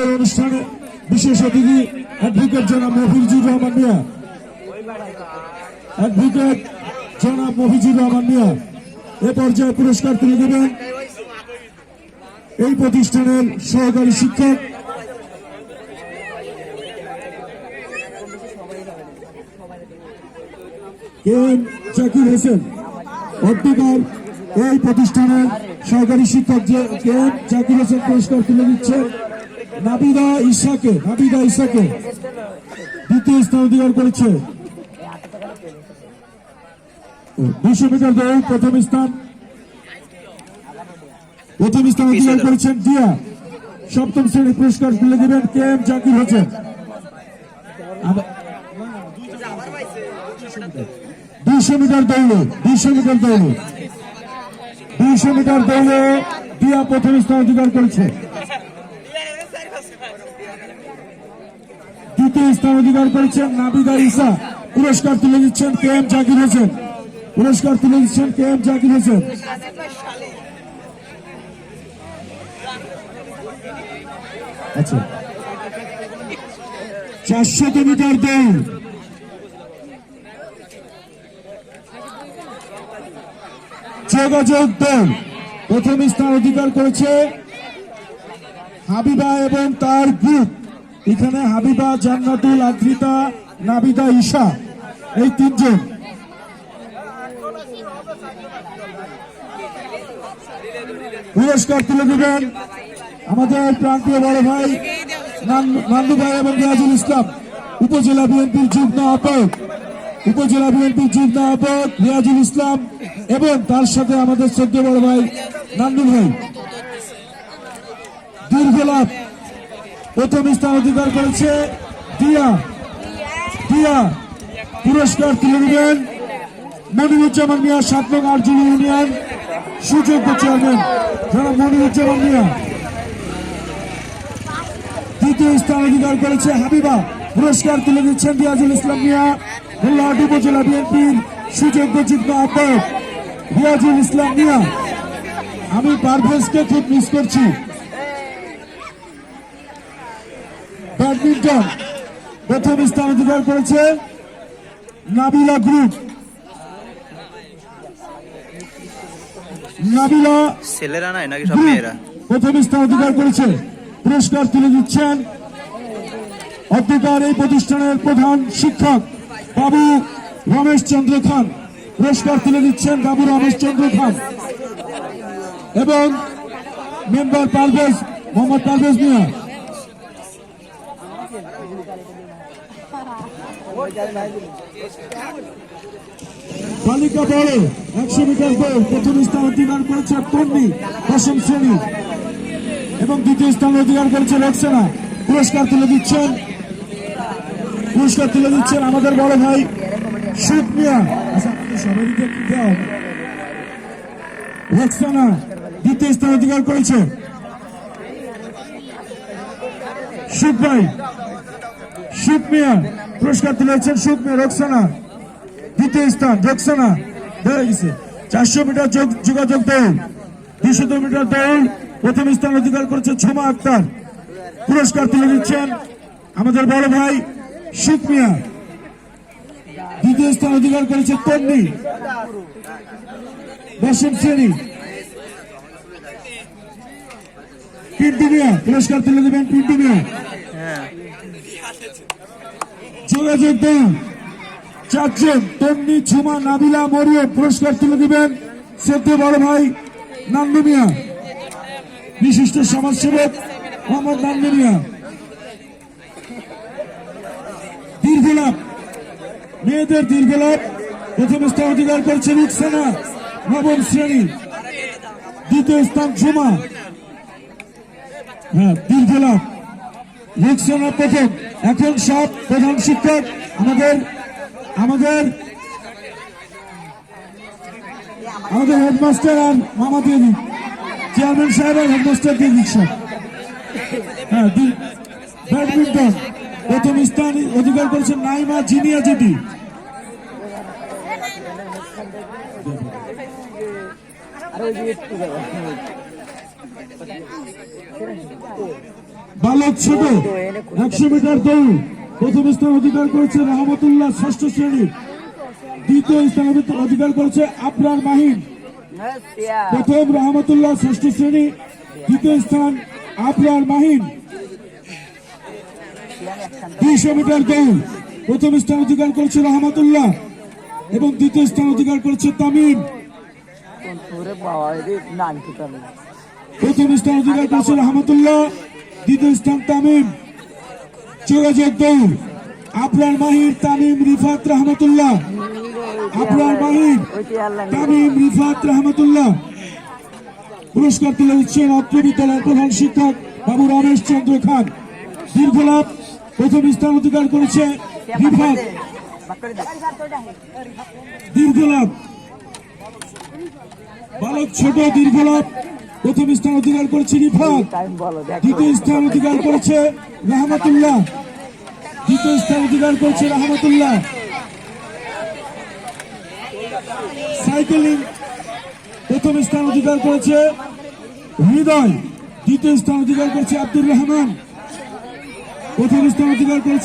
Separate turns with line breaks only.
আজকের অনুষ্ঠানে বিশেষ অতিথি অ্যাডভোকেট জনাব মফিজুর রহমান মিয়া, অ্যাডভোকেট জনাব মফিজুর রহমান মিয়া এ পর্যায়ে পুরস্কার তুলে দেবেন এই প্রতিষ্ঠানের সহকারী শিক্ষক এম জাকির হোসেন। অধ্যকার এই প্রতিষ্ঠানের সহকারী শিক্ষক কে এম জাকির হোসেন পুরস্কার তুলে দিচ্ছেন নাবিদা ইসাকে। দ্বিতীয় স্থান অধিকার করেছে। 200 মিটার দৌড় প্রথম স্থান অধিকার করেছেন দিয়া। সপ্তম শ্রেণী পুরস্কার তুলে দেবেন K M Zakir Hossain. 200 metre দৌড়ে দিয়া প্রথম স্থান অধিকার করেছে। দ্বিতীয় স্থান অধিকার করেছেন নাবিদা ইসা। পুরস্কার তুলে দিচ্ছেন কে এম জাকির হোসেন। আচ্ছা, 400 মিটার দৌড় যোগাযোগ দল প্রথম স্থান অধিকার করেছে হাবিবা এবং তার গ্রুপ। এখানে হাবিবা, জান্নাতুল, আদ্রিতা, নাবিদা, ঈশা এই তিনজন। পুরস্কার তুলে দেবেন আমাদের প্রান্তীয় বড় ভাই নান্দু ভাই এবং রিয়াজুল ইসলাম, উপজেলা বিএনপির যুগ্ম আহ্বায়ক রিয়াজুল ইসলাম এবং তার সাথে আমাদের শ্রদ্ধেয় বড় ভাই নান্দু ভাই। দীর্ঘলাভ প্রথম স্থান অধিকার করেছে দিয়া। পুরস্কার তুলে দেবেন মনিরুজ্জামান মিয়া, 7 নং আরজুলি ইউনিয়ন সুযোগ্য চেয়ারম্যান জনাব মনিরুজ্জামান মিয়া। দ্বিতীয় স্থান অধিকার করেছে হাবিবা। পুরস্কার তুলে দিচ্ছেন রিয়াজুল ইসলাম মিয়া, গোল্লাহাট উপজেলা বিএনপির সুযোগ্য যুগ্ম আহ্বায়ক রিয়াজুল ইসলাম মিয়া। আমি পারভেজকে খুব মিস করছি। ব্যাডমিন্টন প্রথম স্থান অধিকার করেছে নাবিলা গ্রুপ।
ছেলেরা নাই নাকি সব মেয়েরা
প্রথম স্থান অধিকার করেছে। পুরস্কার তুলে দিচ্ছেন অধ্যকার এই প্রতিষ্ঠানের প্রধান শিক্ষক বাবু রমেশ চন্দ্র খান। এবং মেম্বার মোহাম্মদ পারভেজ মিয়া। বালিকা দলে 100 মিটার দৌড় প্রথম স্থান অধিকার করেছে তন্নি, 8ম শ্রেণী, এবং দ্বিতীয় স্থান অধিকার করেছে রক্সানা। পুরস্কার তুলে দিচ্ছেন আমাদের বড় ভাই সুখ মিয়া। রক্সানা দ্বিতীয় স্থান অধিকার করেছে। সুখ মিয়া পুরস্কার তুলে দিচ্ছেন সুখ মিয়া। রক্সানা দ্বিতীয় স্থান। রক্সানা 400 মিটার যোগাযোগ দৌড় 200 মিটার দৌড় প্রথম স্থান অধিকার করেছে ঝুমা আক্তার। পুরস্কার তুলে দিচ্ছেন আমাদের বড় ভাই সুখ মিয়া। দ্বিতীয় স্থান অধিকার করেছে তন্নি, 10ম শ্রেণী। পিন্টু মিয়া পুরস্কার তুলে দেবেন পিন্টু মিয়া। যোগাযোগ দৌড় 4 জন তন্নি, ঝুমা, নাবিলা, মরিয়ম। পুরস্কার তুলে দিবেন শ্রদ্ধেয় বড় ভাই নান্দু মিয়া, বিশিষ্ট সমাজসেবক মোহাম্মদ নান্দু মিয়া। দীর্ঘলাভ মেয়েদের দীর্ঘলাভ প্রথম স্থান অধিকার করেছে রুকসানা, 9ম শ্রেণী। দ্বিতীয় স্থান ঝুমা। দীর্ঘলাভ রুকসানা প্রথম। এখন সব প্রধান শিক্ষক আমাদের হেডমাস্টার আর মামা দিয়ে দিন, চেয়ারম্যান সাহেব আর হেডমাস্টার দিয়ে দিচ্ছেন। ব্যাডমিন্টন প্রথম স্থান অধিকার করেছেন নাইমা জিনিয়া জেটি। বালক ছোট 100 মিটার দৌড় প্রথম স্থান অধিকার করেছে রহমতুল্লাহ ষষ্ঠ শ্রেণী। দ্বিতীয় স্থান অধিকার করেছে আবরার মাহিন। প্রথম রহমতুল্লাহ ষষ্ঠ শ্রেণী, দ্বিতীয় স্থান আবরার মাহিন। 200 মিটার দৌড় প্রথম স্থান অধিকার করেছে রহমতুল্লাহ এবং দ্বিতীয় স্থান অধিকার করেছে তামিম। প্রথম স্থান অধিকার করেছে রহমতুল্লাহ, দ্বিতীয় স্থান তামিম। যোগাযোগ দৌড় আবরার মাহির, তামিম, রিফাত, রহমতুল্লাহ। আবরার মাহির, তামিম, রিফাত, রহমতুল্লাহ। পুরস্কার তুলে দিচ্ছেন অত্র বিদ্যালয়ের প্রধান শিক্ষক বাবু রমেশ চন্দ্র খান। দীর্ঘলাভ প্রথম স্থান অধিকার করেছে রিফাত। দীর্ঘলাভ বালক ছোট দীর্ঘলাভ প্রথম স্থান অধিকার করেছে রিফাত, দ্বিতীয় স্থান অধিকার করেছে রহমতুল্লাহ। দ্বিতীয় স্থান অধিকার করেছে রহমতুল্লাহ। সাইকেলিং প্রথম স্থান অধিকার করেছে হৃদয়, দ্বিতীয় স্থান অধিকার করেছে আব্দুর রহমান। প্রথম স্থান অধিকার করেছে